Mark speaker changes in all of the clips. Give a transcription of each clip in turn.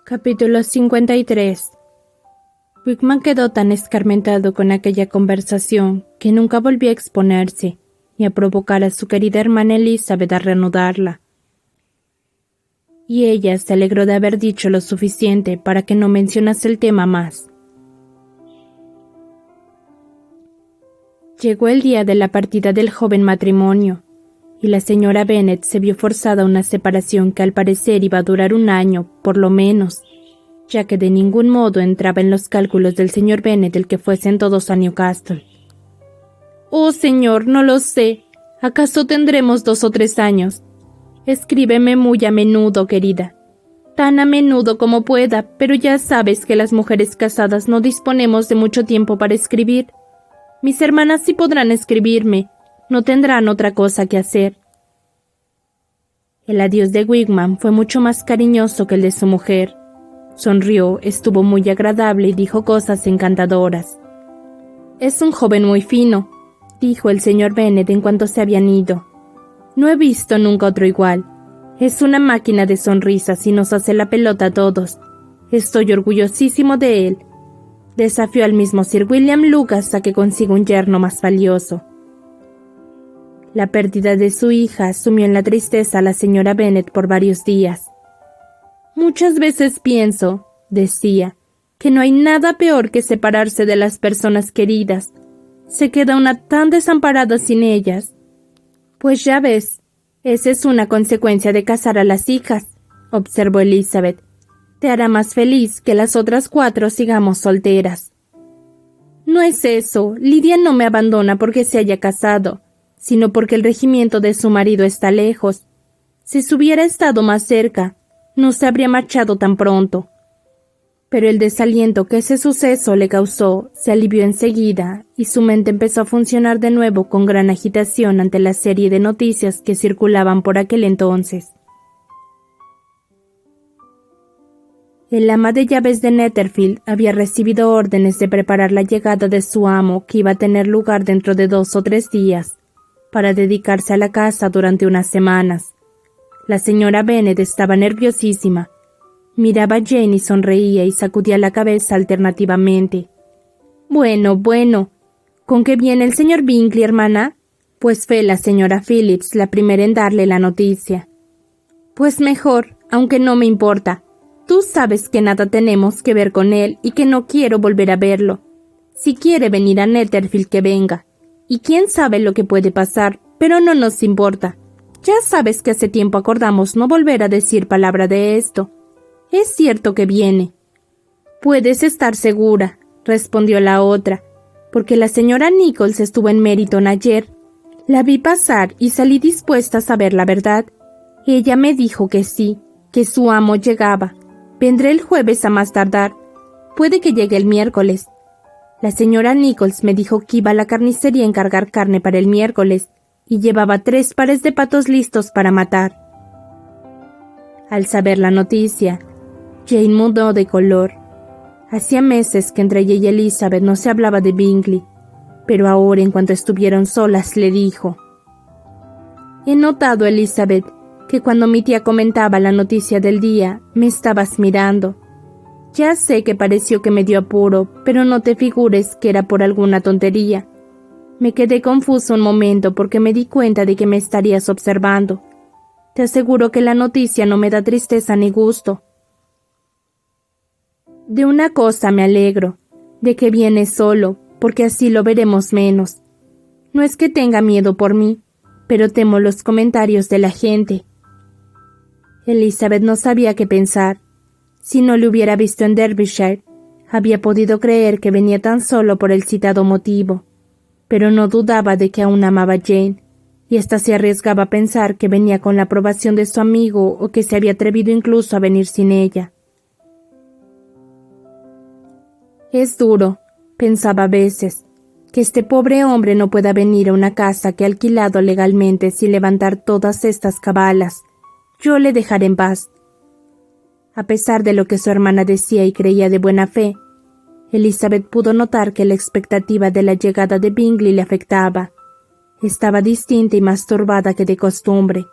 Speaker 1: Capítulo 53. Wigman quedó tan escarmentado con aquella conversación que nunca volvió a exponerse ni a provocar a su querida hermana Elizabeth a reanudarla. Y ella se alegró de haber dicho lo suficiente para que no mencionase el tema más. Llegó el día de la partida del joven matrimonio, y la señora Bennet se vio forzada a una separación que al parecer iba a durar un año, por lo menos, ya que de ningún modo entraba en los cálculos del señor Bennet el que fuesen todos a Newcastle. «Oh, señor, no lo sé. ¿Acaso tendremos 2 o 3 años? Escríbeme muy a menudo, querida. Tan a menudo como pueda, pero ya sabes que las mujeres casadas no disponemos de mucho tiempo para escribir. Mis hermanas sí podrán escribirme. No tendrán otra cosa que hacer». El adiós de Wigman fue mucho más cariñoso que el de su mujer. Sonrió, estuvo muy agradable y dijo cosas encantadoras. «Es un joven muy fino», dijo el señor Bennet en cuanto se habían ido. «No he visto nunca otro igual. Es una máquina de sonrisas y nos hace la pelota a todos. Estoy orgullosísimo de él. Desafió al mismo Sir William Lucas a que consiga un yerno más valioso». La pérdida de su hija sumió en la tristeza a la señora Bennet por varios días. «Muchas veces pienso», decía, «que no hay nada peor que separarse de las personas queridas. Se queda una tan desamparada sin ellas». «Pues ya ves, esa es una consecuencia de casar a las hijas», observó Elizabeth. «Te hará más feliz que las otras 4 sigamos solteras». «No es eso. Lidia no me abandona porque se haya casado, sino porque el regimiento de su marido está lejos. Si se hubiera estado más cerca, no se habría marchado tan pronto». Pero el desaliento que ese suceso le causó se alivió enseguida y su mente empezó a funcionar de nuevo con gran agitación ante la serie de noticias que circulaban por aquel entonces. El ama de llaves de Netherfield había recibido órdenes de preparar la llegada de su amo, que iba a tener lugar dentro de 2 o 3 días, para dedicarse a la casa durante unas semanas. La señora Bennet estaba nerviosísima. Miraba a Jane y sonreía y sacudía la cabeza alternativamente. «Bueno, ¿con qué viene el señor Bingley, hermana?» Pues fue la señora Phillips la primera en darle la noticia. «Pues mejor, aunque no me importa. Tú sabes que nada tenemos que ver con él y que no quiero volver a verlo. Si quiere venir a Netherfield, que venga. Y quién sabe lo que puede pasar, pero no nos importa. Ya sabes que hace tiempo acordamos no volver a decir palabra de esto. Es cierto que viene». «Puedes estar segura», respondió la otra, «porque la señora Nichols estuvo en Meryton ayer. La vi pasar y salí dispuesta a saber la verdad. Ella me dijo que sí, que su amo llegaba. Vendré el jueves a más tardar. Puede que llegue el miércoles. La señora Nichols me dijo que iba a la carnicería a encargar carne para el miércoles y llevaba 3 pares de patos listos para matar». Al saber la noticia, Jane mudó de color. Hacía meses que entre ella y Elizabeth no se hablaba de Bingley, pero ahora, en cuanto estuvieron solas, le dijo: «He notado, Elizabeth, que cuando mi tía comentaba la noticia del día, me estabas mirando. Ya sé que pareció que me dio apuro, pero no te figures que era por alguna tontería. Me quedé confuso un momento porque me di cuenta de que me estarías observando. Te aseguro que la noticia no me da tristeza ni gusto. De una cosa me alegro, de que vienes solo, porque así lo veremos menos. No es que tenga miedo por mí, pero temo los comentarios de la gente». Elizabeth no sabía qué pensar. Si no le hubiera visto en Derbyshire, había podido creer que venía tan solo por el citado motivo, pero no dudaba de que aún amaba a Jane, y ésta se arriesgaba a pensar que venía con la aprobación de su amigo o que se había atrevido incluso a venir sin ella. «Es duro», pensaba a veces, «que este pobre hombre no pueda venir a una casa que ha alquilado legalmente sin levantar todas estas cabalas. Yo le dejaré en paz». A pesar de lo que su hermana decía y creía de buena fe, Elizabeth pudo notar que la expectativa de la llegada de Bingley le afectaba. Estaba distinta y más turbada que de costumbre.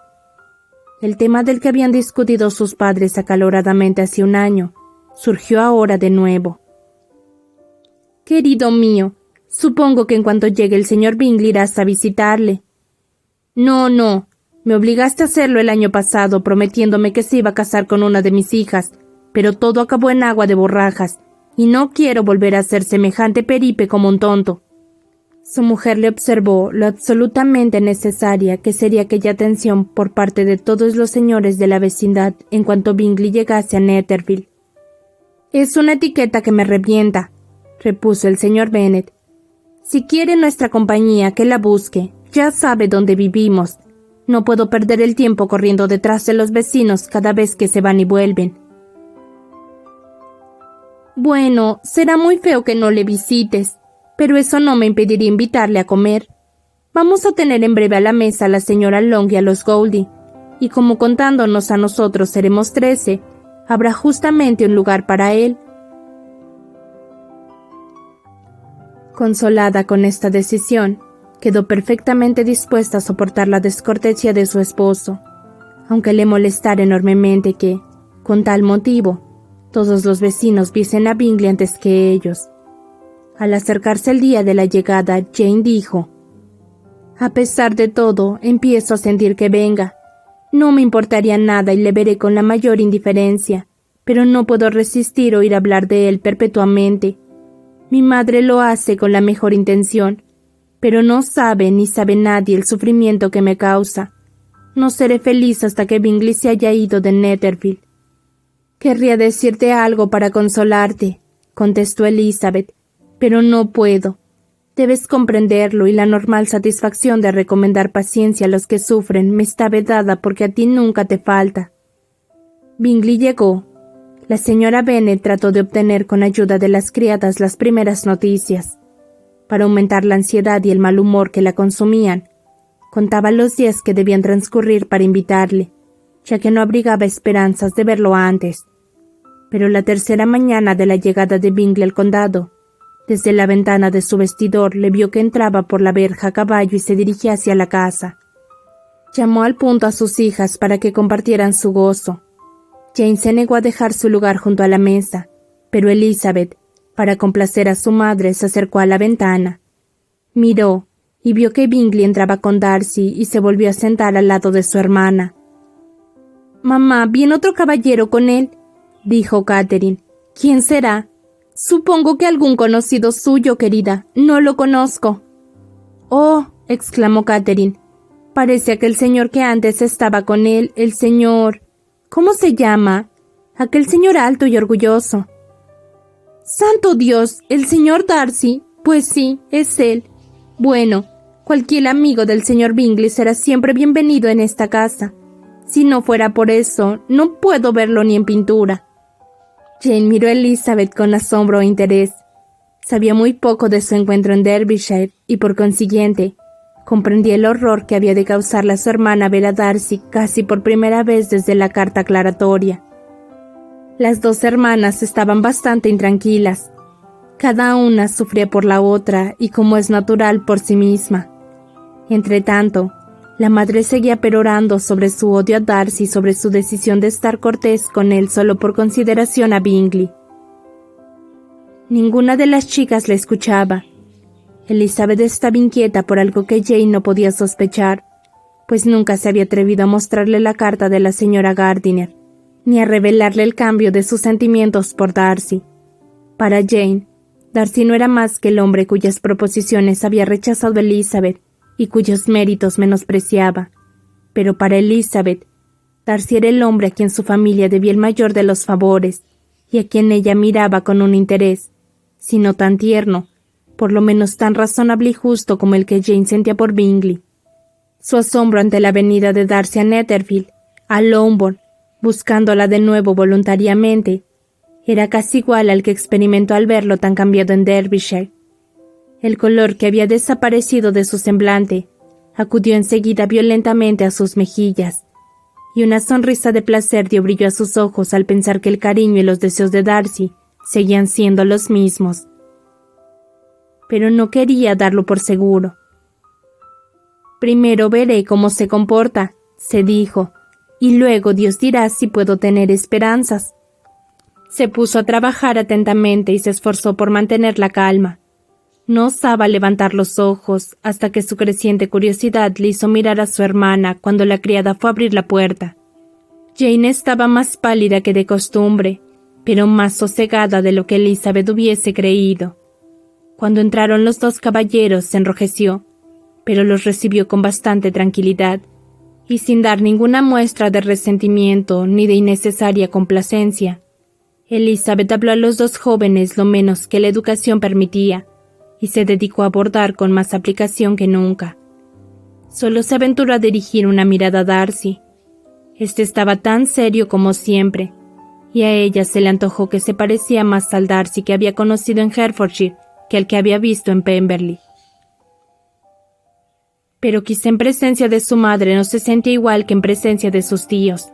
Speaker 1: El tema del que habían discutido sus padres acaloradamente hace un año surgió ahora de nuevo. Querido mío, supongo que en cuanto llegue el señor Bingley irás a visitarle. No, me obligaste a hacerlo el año pasado prometiéndome que se iba a casar con una de mis hijas, pero todo acabó en agua de borrajas, y no quiero volver a hacer semejante peripe como un tonto. Su mujer le observó lo absolutamente necesaria que sería aquella atención por parte de todos los señores de la vecindad en cuanto Bingley llegase a Netherfield. Es una etiqueta que me revienta, repuso el señor Bennet. Si quiere nuestra compañía, que la busque. Ya sabe dónde vivimos. No puedo perder el tiempo corriendo detrás de los vecinos cada vez que se van y vuelven. Bueno, será muy feo que no le visites, pero eso no me impediría invitarle a comer. Vamos a tener en breve a la mesa a la señora Long y a los Goldie, y como contándonos a nosotros seremos 13, habrá justamente un lugar para él. Consolada con esta decisión, quedó perfectamente dispuesta a soportar la descortesía de su esposo, aunque le molestara enormemente que, con tal motivo, todos los vecinos viesen a Bingley antes que ellos. Al acercarse el día de la llegada, Jane dijo: «A pesar de todo, empiezo a sentir que venga. No me importaría nada y le veré con la mayor indiferencia, pero no puedo resistir oír hablar de él perpetuamente. Mi madre lo hace con la mejor intención, pero no sabe ni sabe nadie el sufrimiento que me causa. No seré feliz hasta que Bingley se haya ido de Netherfield». «Querría decirte algo para consolarte», contestó Elizabeth, «pero no puedo. Debes comprenderlo y la normal satisfacción de recomendar paciencia a los que sufren me está vedada porque a ti nunca te falta». Bingley llegó. La señora Bennet trató de obtener con ayuda de las criadas las primeras noticias. Para aumentar la ansiedad y el mal humor que la consumían, contaba los días que debían transcurrir para invitarle, ya que no abrigaba esperanzas de verlo antes. Pero la tercera mañana de la llegada de Bingley al condado, desde la ventana de su vestidor le vio que entraba por la verja a caballo y se dirigía hacia la casa. Llamó al punto a sus hijas para que compartieran su gozo. Jane se negó a dejar su lugar junto a la mesa, pero Elizabeth, para complacer a su madre, se acercó a la ventana. Miró y vio que Bingley entraba con Darcy y se volvió a sentar al lado de su hermana. «Mamá, ¿viene otro caballero con él?», dijo Catherine. «¿Quién será?» «Supongo que algún conocido suyo, querida. No lo conozco». «Oh», exclamó Catherine, «parece aquel señor que antes estaba con él, el señor... ¿Cómo se llama? Aquel señor alto y orgulloso». «¡Santo Dios! ¿El señor Darcy? Pues sí, es él. Bueno, cualquier amigo del señor Bingley será siempre bienvenido en esta casa. Si no fuera por eso, no puedo verlo ni en pintura». Jane miró a Elizabeth con asombro e interés. Sabía muy poco de su encuentro en Derbyshire y, por consiguiente, comprendía el horror que había de causarle a su hermana ver a Darcy casi por primera vez desde la carta aclaratoria. Las dos hermanas estaban bastante intranquilas. Cada una sufría por la otra y, como es natural, por sí misma. Entretanto, la madre seguía perorando sobre su odio a Darcy y sobre su decisión de estar cortés con él solo por consideración a Bingley. Ninguna de las chicas la escuchaba. Elizabeth estaba inquieta por algo que Jane no podía sospechar, pues nunca se había atrevido a mostrarle la carta de la señora Gardiner, ni a revelarle el cambio de sus sentimientos por Darcy. Para Jane, Darcy no era más que el hombre cuyas proposiciones había rechazado Elizabeth y cuyos méritos menospreciaba. Pero para Elizabeth, Darcy era el hombre a quien su familia debía el mayor de los favores y a quien ella miraba con un interés, si no tan tierno, por lo menos tan razonable y justo como el que Jane sentía por Bingley. Su asombro ante la venida de Darcy a Netherfield, a Longbourn, buscándola de nuevo voluntariamente, era casi igual al que experimentó al verlo tan cambiado en Derbyshire. El color que había desaparecido de su semblante acudió enseguida violentamente a sus mejillas, y una sonrisa de placer dio brillo a sus ojos al pensar que el cariño y los deseos de Darcy seguían siendo los mismos. Pero no quería darlo por seguro. «Primero veré cómo se comporta», se dijo, «y luego Dios dirá si puedo tener esperanzas». Se puso a trabajar atentamente y se esforzó por mantener la calma. No osaba levantar los ojos hasta que su creciente curiosidad le hizo mirar a su hermana cuando la criada fue a abrir la puerta. Jane estaba más pálida que de costumbre, pero más sosegada de lo que Elizabeth hubiese creído. Cuando entraron los dos caballeros se enrojeció, pero los recibió con bastante tranquilidad, y sin dar ninguna muestra de resentimiento ni de innecesaria complacencia. Elizabeth habló a los dos jóvenes lo menos que la educación permitía, y se dedicó a abordar con más aplicación que nunca. Solo se aventuró a dirigir una mirada a Darcy. Este estaba tan serio como siempre, y a ella se le antojó que se parecía más al Darcy que había conocido en Hertfordshire que al que había visto en Pemberley. Pero quizá en presencia de su madre no se sentía igual que en presencia de sus tíos.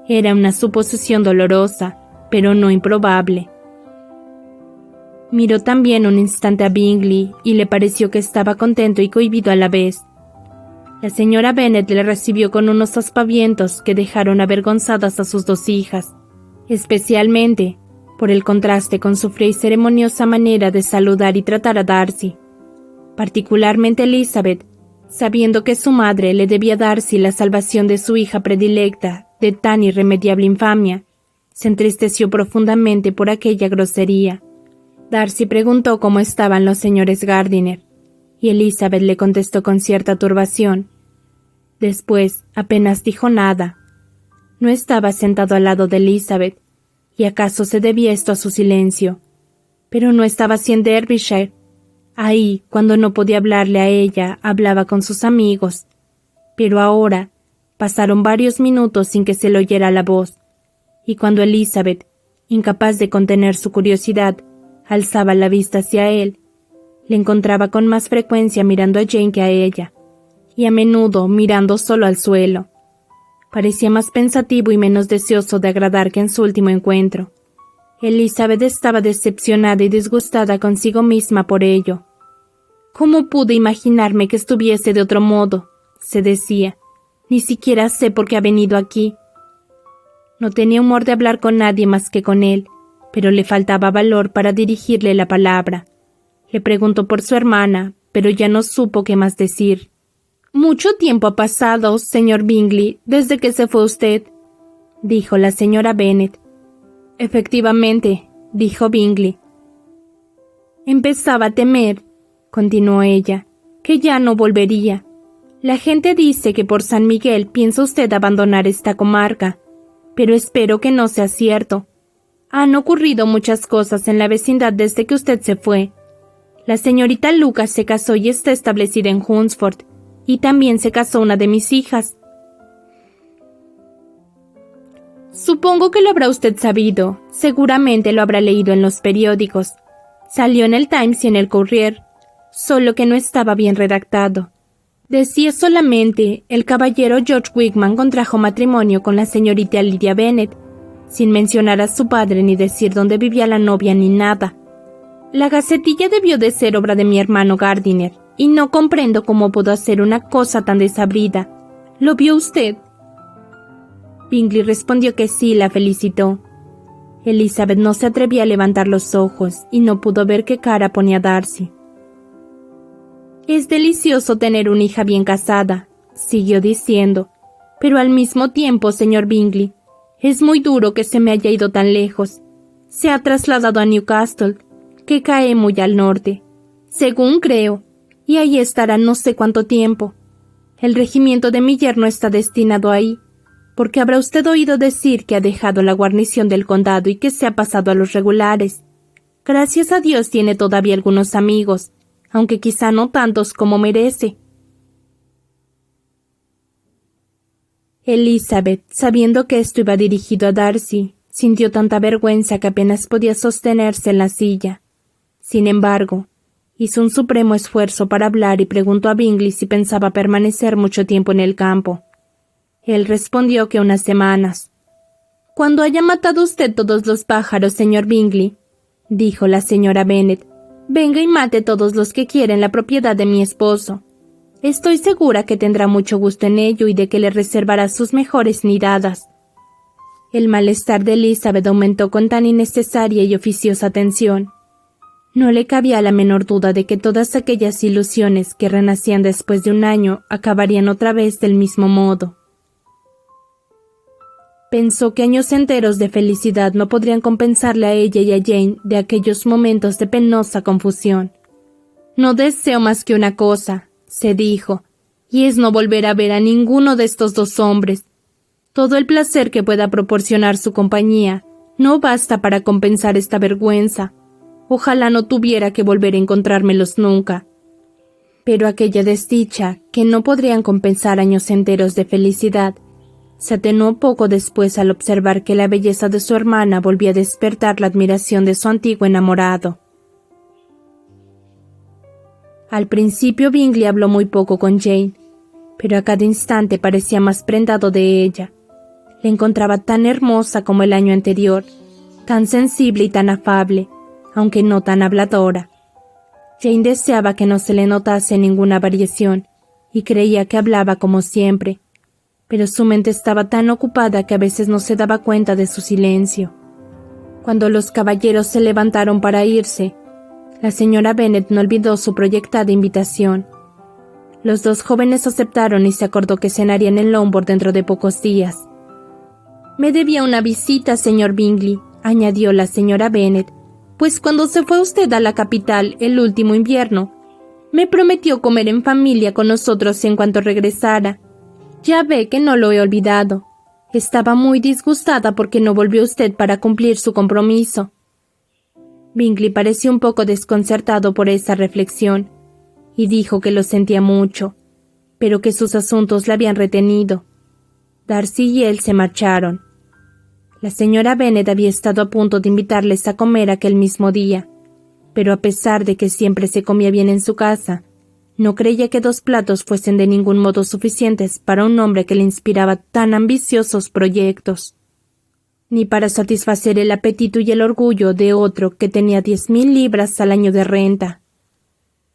Speaker 1: Era una suposición dolorosa, pero no improbable. Miró también un instante a Bingley y le pareció que estaba contento y cohibido a la vez. La señora Bennet le recibió con unos aspavientos que dejaron avergonzadas a sus dos hijas, especialmente por el contraste con su fría y ceremoniosa manera de saludar y tratar a Darcy. Particularmente Elizabeth, sabiendo que su madre le debía a Darcy la salvación de su hija predilecta de tan irremediable infamia, se entristeció profundamente por aquella grosería. Darcy preguntó cómo estaban los señores Gardiner, y Elizabeth le contestó con cierta turbación. Después apenas dijo nada. No estaba sentado al lado de Elizabeth, y acaso se debía esto a su silencio. Pero no estaba así en Derbyshire. Ahí, cuando no podía hablarle a ella, hablaba con sus amigos. Pero ahora pasaron varios minutos sin que se le oyera la voz, y cuando Elizabeth, incapaz de contener su curiosidad, alzaba la vista hacia él, le encontraba con más frecuencia mirando a Jane que a ella, y a menudo mirando solo al suelo. Parecía más pensativo y menos deseoso de agradar que en su último encuentro. Elizabeth estaba decepcionada y disgustada consigo misma por ello. «¿Cómo pude imaginarme que estuviese de otro modo?», se decía. «Ni siquiera sé por qué ha venido aquí». No tenía humor de hablar con nadie más que con él, pero le faltaba valor para dirigirle la palabra. Le preguntó por su hermana, pero ya no supo qué más decir. «Mucho tiempo ha pasado, señor Bingley, desde que se fue usted», dijo la señora Bennet. «Efectivamente», dijo Bingley. «Empezaba a temer», continuó ella, «que ya no volvería. La gente dice que por San Miguel piensa usted abandonar esta comarca, pero espero que no sea cierto. Han ocurrido muchas cosas en la vecindad desde que usted se fue. La señorita Lucas se casó y está establecida en Hunsford, y también se casó una de mis hijas». «Supongo que lo habrá usted sabido, seguramente lo habrá leído en los periódicos. Salió en el Times y en el Courier, solo que no estaba bien redactado. Decía solamente, el caballero George Wigmam contrajo matrimonio con la señorita Lydia Bennet, sin mencionar a su padre ni decir dónde vivía la novia ni nada. La gacetilla debió de ser obra de mi hermano Gardiner, y no comprendo cómo pudo hacer una cosa tan desabrida. ¿Lo vio usted?» Bingley respondió que sí y la felicitó. Elizabeth no se atrevía a levantar los ojos y no pudo ver qué cara ponía Darcy. «Es delicioso tener una hija bien casada», siguió diciendo, «pero al mismo tiempo, señor Bingley, es muy duro que se me haya ido tan lejos. Se ha trasladado a Newcastle, que cae muy al norte, según creo, y ahí estará no sé cuánto tiempo. El regimiento de mi yerno está destinado ahí, porque habrá usted oído decir que ha dejado la guarnición del condado y que se ha pasado a los regulares. Gracias a Dios tiene todavía algunos amigos, aunque quizá no tantos como merece». Elizabeth, sabiendo que esto iba dirigido a Darcy, sintió tanta vergüenza que apenas podía sostenerse en la silla. Sin embargo, hizo un supremo esfuerzo para hablar y preguntó a Bingley si pensaba permanecer mucho tiempo en el campo. Él respondió que unas semanas. «Cuando haya matado usted todos los pájaros, señor Bingley», dijo la señora Bennet, «venga y mate todos los que quieren la propiedad de mi esposo. Estoy segura que tendrá mucho gusto en ello y de que le reservará sus mejores nidadas». El malestar de Elizabeth aumentó con tan innecesaria y oficiosa atención. No le cabía la menor duda de que todas aquellas ilusiones que renacían después de un año acabarían otra vez del mismo modo. Pensó que años enteros de felicidad no podrían compensarle a ella y a Jane de aquellos momentos de penosa confusión. «No deseo más que una cosa», se dijo, «y es no volver a ver a ninguno de estos dos hombres. Todo el placer que pueda proporcionar su compañía no basta para compensar esta vergüenza. Ojalá no tuviera que volver a encontrármelos nunca». Pero aquella desdicha, que no podrían compensar años enteros de felicidad, se atenuó poco después al observar que la belleza de su hermana volvía a despertar la admiración de su antiguo enamorado. Al principio Bingley habló muy poco con Jane, pero a cada instante parecía más prendado de ella. La encontraba tan hermosa como el año anterior, tan sensible y tan afable, aunque no tan habladora. Jane deseaba que no se le notase ninguna variación, y creía que hablaba como siempre, pero su mente estaba tan ocupada que a veces no se daba cuenta de su silencio. Cuando los caballeros se levantaron para irse, la señora Bennet no olvidó su proyectada invitación. Los dos jóvenes aceptaron y se acordó que cenarían en Longbourn dentro de pocos días. «Me debía una visita, señor Bingley», añadió la señora Bennet, «pues cuando se fue usted a la capital el último invierno, me prometió comer en familia con nosotros en cuanto regresara. Ya ve que no lo he olvidado. Estaba muy disgustada porque no volvió usted para cumplir su compromiso». Bingley pareció un poco desconcertado por esa reflexión, y dijo que lo sentía mucho, pero que sus asuntos la habían retenido. Darcy y él se marcharon. La señora Bennet había estado a punto de invitarles a comer aquel mismo día, pero a pesar de que siempre se comía bien en su casa, no creía que 2 platos fuesen de ningún modo suficientes para un hombre que le inspiraba tan ambiciosos proyectos, ni para satisfacer el apetito y el orgullo de otro que tenía 10.000 libras al año de renta.